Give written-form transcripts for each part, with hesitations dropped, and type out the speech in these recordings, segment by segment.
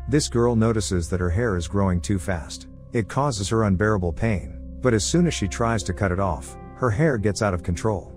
This girl notices that her hair is growing too fast. It causes her unbearable pain, but as soon as she tries to cut it off, her hair gets out of control.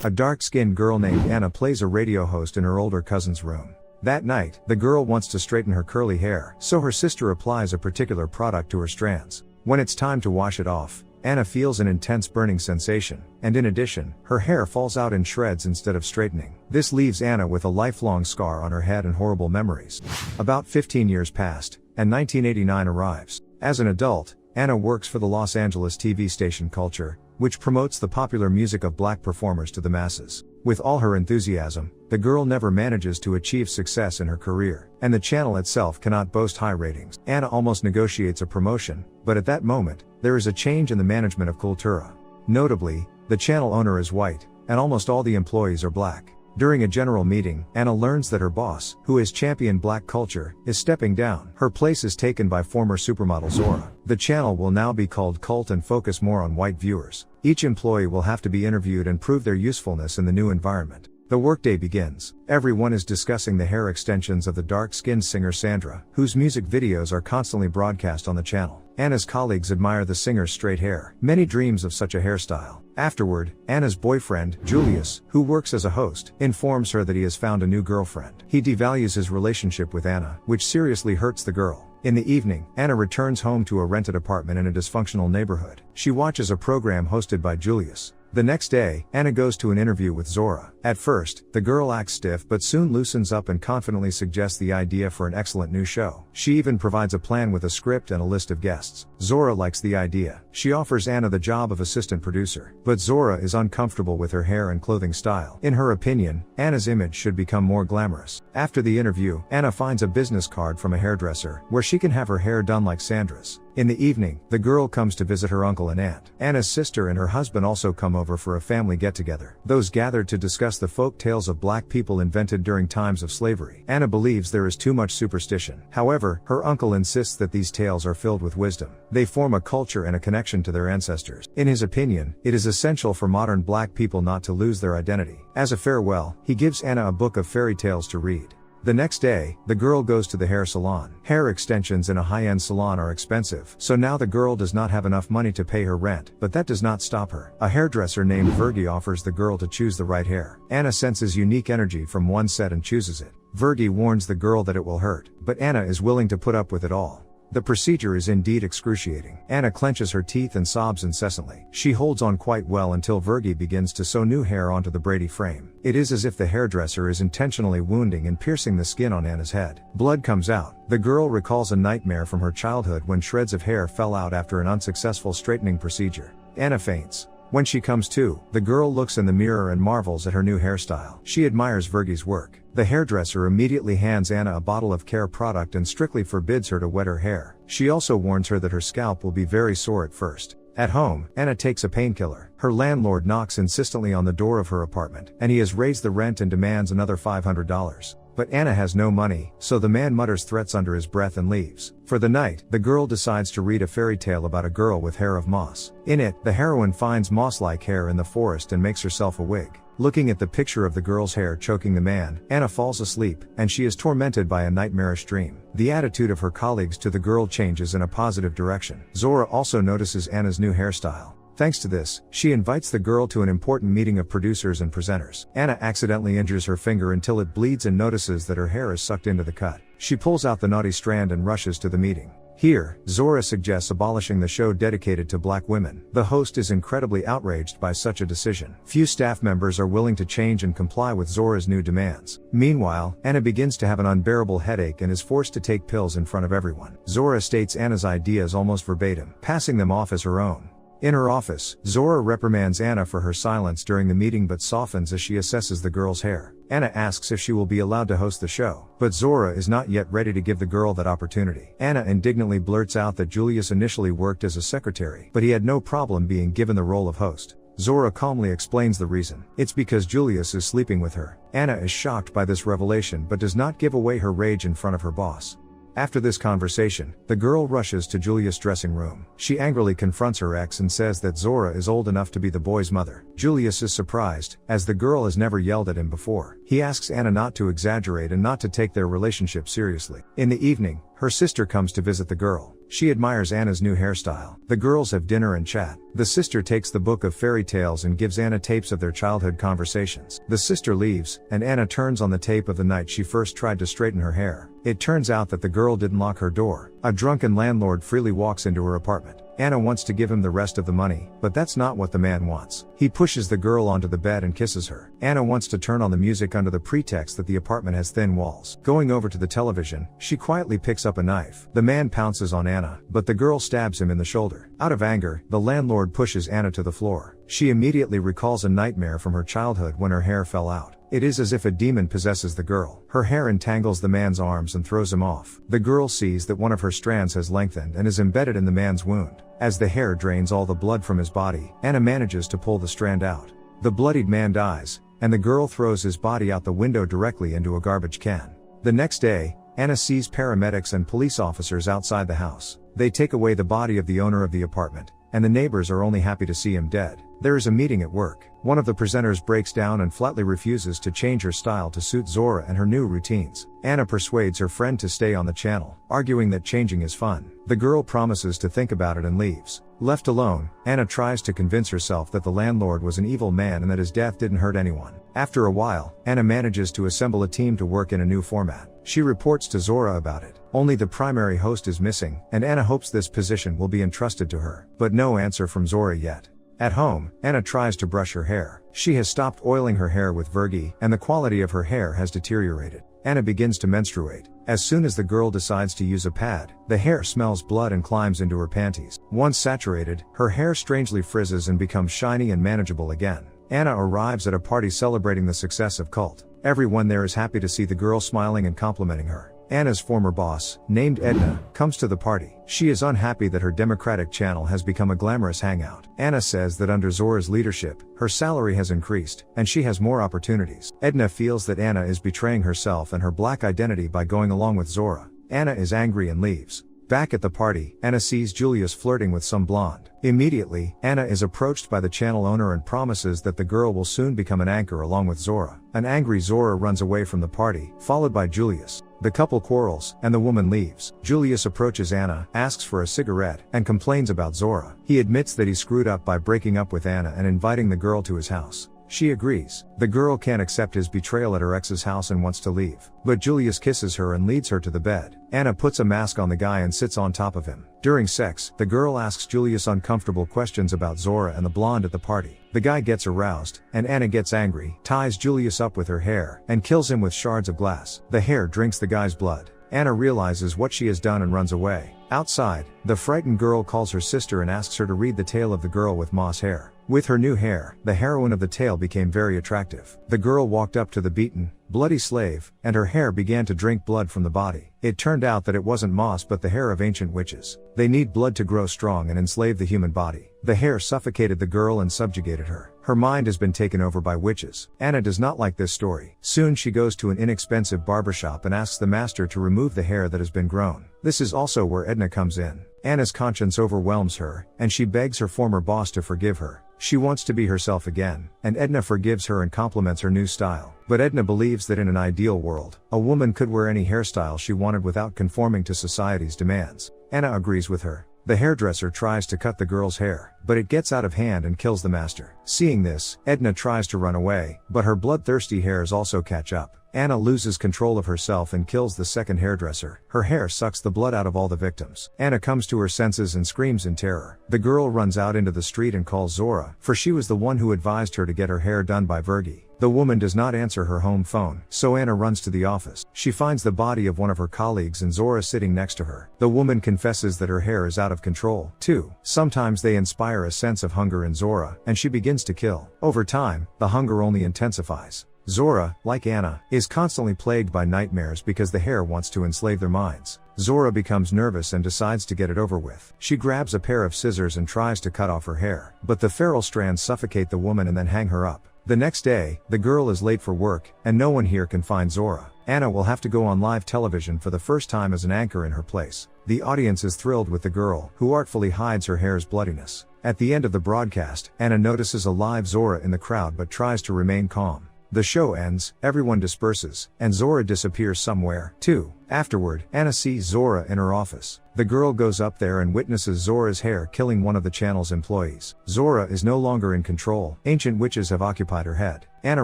A dark-skinned girl named Anna plays a radio host in her older cousin's room. That night, the girl wants to straighten her curly hair, so her sister applies a particular product to her strands. When it's time to wash it off, Anna feels an intense burning sensation, and in addition, her hair falls out in shreds instead of straightening. This leaves Anna with a lifelong scar on her head and horrible memories. About 15 years passed, and 1989 arrives. As an adult, Anna works for the Los Angeles TV station Culture, which promotes the popular music of black performers to the masses. With all her enthusiasm, the girl never manages to achieve success in her career, and the channel itself cannot boast high ratings. Anna almost negotiates a promotion, but at that moment, there is a change in the management of Cultura. Notably, the channel owner is white, and almost all the employees are black. During a general meeting, Anna learns that her boss, who has championed black culture, is stepping down. Her place is taken by former supermodel Zora. The channel will now be called Cult and focus more on white viewers. Each employee will have to be interviewed and prove their usefulness in the new environment. The workday begins. Everyone is discussing the hair extensions of the dark-skinned singer Sandra, whose music videos are constantly broadcast on the channel. Anna's colleagues admire the singer's straight hair. Many dreams of such a hairstyle. Afterward, Anna's boyfriend, Julius, who works as a host, informs her that he has found a new girlfriend. He devalues his relationship with Anna, which seriously hurts the girl. In the evening, Anna returns home to a rented apartment in a dysfunctional neighborhood. She watches a program hosted by Julius. The next day, Anna goes to an interview with Zora. At first, the girl acts stiff but soon loosens up and confidently suggests the idea for an excellent new show. She even provides a plan with a script and a list of guests. Zora likes the idea. She offers Anna the job of assistant producer. But Zora is uncomfortable with her hair and clothing style. In her opinion, Anna's image should become more glamorous. After the interview, Anna finds a business card from a hairdresser, where she can have her hair done like Sandra's. In the evening, the girl comes to visit her uncle and aunt. Anna's sister and her husband also come over for a family get-together. Those gathered to discuss the folk tales of black people invented during times of slavery. Anna believes there is too much superstition. However, her uncle insists that these tales are filled with wisdom. They form a culture and a connection to their ancestors. In his opinion, it is essential for modern black people not to lose their identity. As a farewell, he gives Anna a book of fairy tales to read. The next day, the girl goes to the hair salon. Hair extensions in a high-end salon are expensive, so now the girl does not have enough money to pay her rent, but that does not stop her. A hairdresser named Virgie offers the girl to choose the right hair. Anna senses unique energy from one set and chooses it. Virgie warns the girl that it will hurt, but Anna is willing to put up with it all. The procedure is indeed excruciating. Anna clenches her teeth and sobs incessantly. She holds on quite well until Virgie begins to sew new hair onto the Brady frame. It is as if the hairdresser is intentionally wounding and piercing the skin on Anna's head. Blood comes out. The girl recalls a nightmare from her childhood when shreds of hair fell out after an unsuccessful straightening procedure. Anna faints. When she comes to, the girl looks in the mirror and marvels at her new hairstyle. She admires Virgie's work. The hairdresser immediately hands Anna a bottle of care product and strictly forbids her to wet her hair. She also warns her that her scalp will be very sore at first. At home, Anna takes a painkiller. Her landlord knocks insistently on the door of her apartment, and he has raised the rent and demands another $500. But Anna has no money, so the man mutters threats under his breath and leaves. For the night, the girl decides to read a fairy tale about a girl with hair of moss. In it, the heroine finds moss-like hair in the forest and makes herself a wig. Looking at the picture of the girl's hair choking the man, Anna falls asleep, and she is tormented by a nightmarish dream. The attitude of her colleagues to the girl changes in a positive direction. Zora also notices Anna's new hairstyle. Thanks to this, she invites the girl to an important meeting of producers and presenters. Anna accidentally injures her finger until it bleeds and notices that her hair is sucked into the cut. She pulls out the naughty strand and rushes to the meeting. Here, Zora suggests abolishing the show dedicated to black women. The host is incredibly outraged by such a decision. Few staff members are willing to change and comply with Zora's new demands. Meanwhile, Anna begins to have an unbearable headache and is forced to take pills in front of everyone. Zora states Anna's ideas almost verbatim, passing them off as her own. In her office, Zora reprimands Anna for her silence during the meeting but softens as she assesses the girl's hair. Anna asks if she will be allowed to host the show, but Zora is not yet ready to give the girl that opportunity. Anna indignantly blurts out that Julius initially worked as a secretary, but he had no problem being given the role of host. Zora calmly explains the reason. It's because Julius is sleeping with her. Anna is shocked by this revelation but does not give away her rage in front of her boss. After this conversation, the girl rushes to Julius' dressing room. She angrily confronts her ex and says that Zora is old enough to be the boy's mother. Julius is surprised, as the girl has never yelled at him before. He asks Anna not to exaggerate and not to take their relationship seriously. In the evening, her sister comes to visit the girl. She admires Anna's new hairstyle. The girls have dinner and chat. The sister takes the book of fairy tales and gives Anna tapes of their childhood conversations. The sister leaves, and Anna turns on the tape of the night she first tried to straighten her hair. It turns out that the girl didn't lock her door. A drunken landlord freely walks into her apartment. Anna wants to give him the rest of the money, but that's not what the man wants. He pushes the girl onto the bed and kisses her. Anna wants to turn on the music under the pretext that the apartment has thin walls. Going over to the television, she quietly picks up a knife. The man pounces on Anna, but the girl stabs him in the shoulder. Out of anger, the landlord pushes Anna to the floor. She immediately recalls a nightmare from her childhood when her hair fell out. It is as if a demon possesses the girl. Her hair entangles the man's arms and throws him off. The girl sees that one of her strands has lengthened and is embedded in the man's wound. As the hair drains all the blood from his body, Anna manages to pull the strand out. The bloodied man dies, and the girl throws his body out the window directly into a garbage can. The next day, Anna sees paramedics and police officers outside the house. They take away the body of the owner of the apartment, and the neighbors are only happy to see him dead. There is a meeting at work. One of the presenters breaks down and flatly refuses to change her style to suit Zora and her new routines. Anna persuades her friend to stay on the channel, arguing that changing is fun. The girl promises to think about it and leaves. Left alone, Anna tries to convince herself that the landlord was an evil man and that his death didn't hurt anyone. After a while, Anna manages to assemble a team to work in a new format. She reports to Zora about it. Only the primary host is missing, and Anna hopes this position will be entrusted to her. But no answer from Zora yet. At home, Anna tries to brush her hair. She has stopped oiling her hair with Virgie, and the quality of her hair has deteriorated. Anna begins to menstruate. As soon as the girl decides to use a pad, the hair smells blood and climbs into her panties. Once saturated, her hair strangely frizzes and becomes shiny and manageable again. Anna arrives at a party celebrating the success of Cult. Everyone there is happy to see the girl smiling and complimenting her. Anna's former boss, named Edna, comes to the party. She is unhappy that her Democratic channel has become a glamorous hangout. Anna says that under Zora's leadership, her salary has increased, and she has more opportunities. Edna feels that Anna is betraying herself and her black identity by going along with Zora. Anna is angry and leaves. Back at the party, Anna sees Julius flirting with some blonde. Immediately, Anna is approached by the channel owner and promises that the girl will soon become an anchor along with Zora. An angry Zora runs away from the party, followed by Julius. The couple quarrels, and the woman leaves. Julius approaches Anna, asks for a cigarette, and complains about Zora. He admits that he screwed up by breaking up with Anna and inviting the girl to his house. She agrees. The girl can't accept his betrayal at her ex's house and wants to leave. But Julius kisses her and leads her to the bed. Anna puts a mask on the guy and sits on top of him. During sex, the girl asks Julius uncomfortable questions about Zora and the blonde at the party. The guy gets aroused, and Anna gets angry, ties Julius up with her hair, and kills him with shards of glass. The hair drinks the guy's blood. Anna realizes what she has done and runs away. Outside, the frightened girl calls her sister and asks her to read the tale of the girl with moss hair. With her new hair, the heroine of the tale became very attractive. The girl walked up to the beaten, bloody slave, and her hair began to drink blood from the body. It turned out that it wasn't moss but the hair of ancient witches. They need blood to grow strong and enslave the human body. The hair suffocated the girl and subjugated her. Her mind has been taken over by witches. Anna does not like this story. Soon she goes to an inexpensive barbershop and asks the master to remove the hair that has been grown. This is also where Edna comes in. Anna's conscience overwhelms her, and she begs her former boss to forgive her. She wants to be herself again, and Edna forgives her and compliments her new style. But Edna believes that in an ideal world, a woman could wear any hairstyle she wanted without conforming to society's demands. Anna agrees with her. The hairdresser tries to cut the girl's hair, but it gets out of hand and kills the master. Seeing this, Edna tries to run away, but her bloodthirsty hairs also catch up. Anna loses control of herself and kills the second hairdresser. Her hair sucks the blood out of all the victims. Anna comes to her senses and screams in terror. The girl runs out into the street and calls Zora, for she was the one who advised her to get her hair done by Virgie. The woman does not answer her home phone, so Anna runs to the office. She finds the body of one of her colleagues and Zora sitting next to her. The woman confesses that her hair is out of control, too. Sometimes they inspire a sense of hunger in Zora, and she begins to kill. Over time, the hunger only intensifies. Zora, like Anna, is constantly plagued by nightmares because the hair wants to enslave their minds. Zora becomes nervous and decides to get it over with. She grabs a pair of scissors and tries to cut off her hair, but the feral strands suffocate the woman and then hang her up. The next day, the girl is late for work, and no one here can find Zora. Anna will have to go on live television for the first time as an anchor in her place. The audience is thrilled with the girl, who artfully hides her hair's bloodiness. At the end of the broadcast, Anna notices a live Zora in the crowd but tries to remain calm. The show ends, everyone disperses, and Zora disappears somewhere, too. Afterward, Anna sees Zora in her office. The girl goes up there and witnesses Zora's hair killing one of the channel's employees. Zora is no longer in control, ancient witches have occupied her head. Anna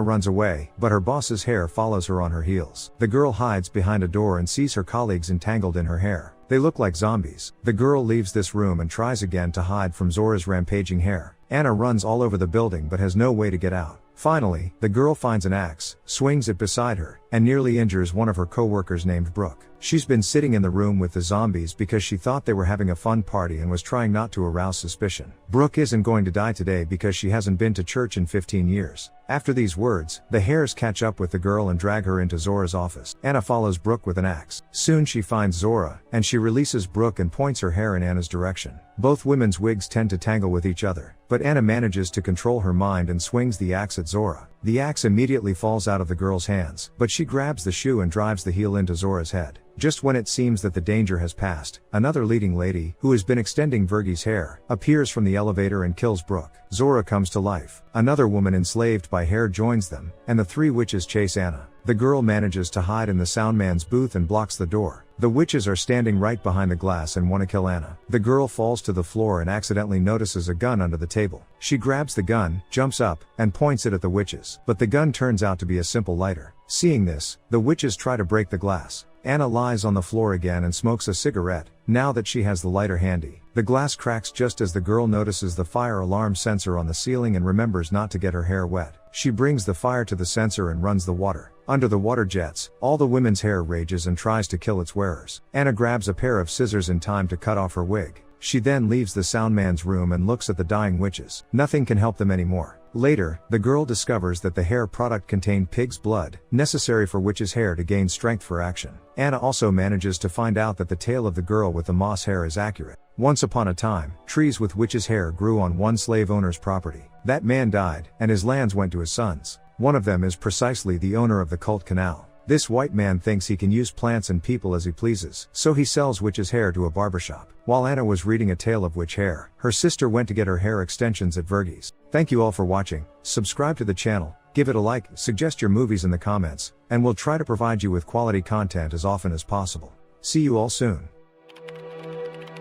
runs away, but her boss's hair follows her on her heels. The girl hides behind a door and sees her colleagues entangled in her hair. They look like zombies. The girl leaves this room and tries again to hide from Zora's rampaging hair. Anna runs all over the building but has no way to get out. Finally, the girl finds an axe, swings it beside her, and nearly injures one of her co-workers named Brooke. She's been sitting in the room with the zombies because she thought they were having a fun party and was trying not to arouse suspicion. Brooke isn't going to die today because she hasn't been to church in 15 years. After these words, the hares catch up with the girl and drag her into Zora's office. Anna follows Brooke with an axe. Soon she finds Zora, and she releases Brooke and points her hair in Anna's direction. Both women's wigs tend to tangle with each other, but Anna manages to control her mind and swings the axe at Zora. The axe immediately falls out of the girl's hands, but she grabs the shoe and drives the heel into Zora's head. Just when it seems that the danger has passed, another leading lady, who has been extending Virgie's hair, appears from the elevator and kills Brooke. Zora comes to life. Another woman enslaved by hair joins them, and the three witches chase Anna. The girl manages to hide in the soundman's booth and blocks the door. The witches are standing right behind the glass and want to kill Anna. The girl falls to the floor and accidentally notices a gun under the table. She grabs the gun, jumps up, and points it at the witches. But the gun turns out to be a simple lighter. Seeing this, the witches try to break the glass. Anna lies on the floor again and smokes a cigarette, now that she has the lighter handy. The glass cracks just as the girl notices the fire alarm sensor on the ceiling and remembers not to get her hair wet. She brings the fire to the sensor and runs the water. Under the water jets, all the women's hair rages and tries to kill its wearers. Anna grabs a pair of scissors in time to cut off her wig. She then leaves the soundman's room and looks at the dying witches. Nothing can help them anymore. Later, the girl discovers that the hair product contained pig's blood, necessary for witches' hair to gain strength for action. Anna also manages to find out that the tale of the girl with the moss hair is accurate. Once upon a time, trees with witches' hair grew on one slave owner's property. That man died, and his lands went to his sons. One of them is precisely the owner of the cult canal. This white man thinks he can use plants and people as he pleases, so he sells witches' hair to a barbershop. While Anna was reading A Tale of Witch Hair, her sister went to get her hair extensions at Virgie's. Thank you all for watching. Subscribe to the channel, give it a like, suggest your movies in the comments, and we'll try to provide you with quality content as often as possible. See you all soon.